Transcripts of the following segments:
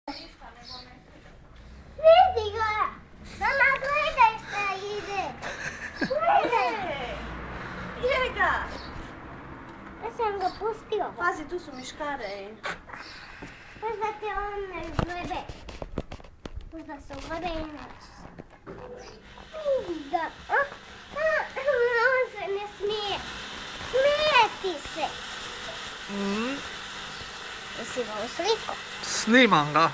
Vidi ga! Mama, gledaj šta ide! Gledaj! Gdje ga? Ja sam ga pustio. Pazi, tu su miškare. Možda te on ne glede. Možda se uglede i neće se. Vidi ga. On se ne smije. Smije ti se. Jesi ga usliko? Snimam ga.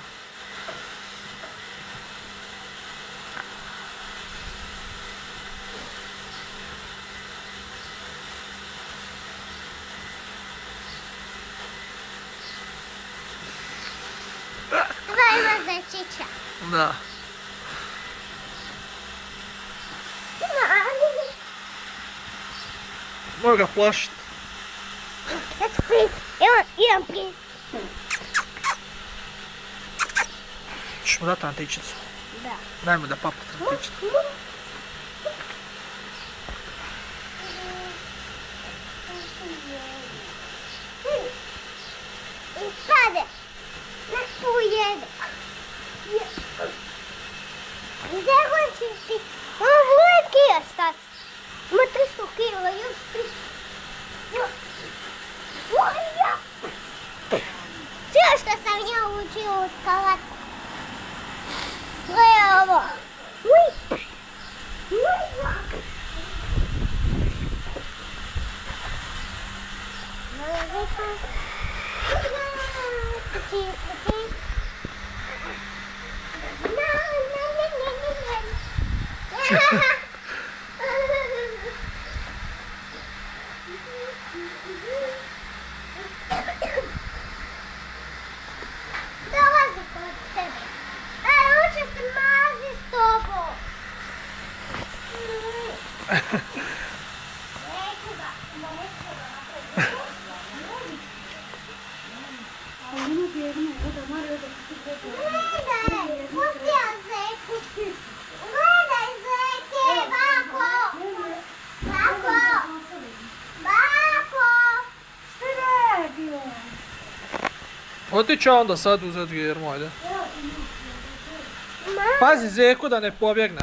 Dva ima zečića. Da. Mogu ga plašiti. Sad ću prit. Evo, idem prit. Ćeš mu dati antičicu? Da. Daj mu da papa antičicu. I pade. Nek pojede. Zdaj ćeš ti. On bude kija stati. Ima 300 kila, još 300. Uja! Sve što sam ja učio u skalatu. Gledaj ovo. Uj! Uja! Dolazi kod tebe. Hoće se mazi s tobom. Neću ga napraviti. Gledaj, pusti ja zeku. Gledaj zeke, bako. Bako. Bako. Šta radi on? Otiće onda sad uzeti Germu, ajde. Pazi Zeku da ne pobjegne.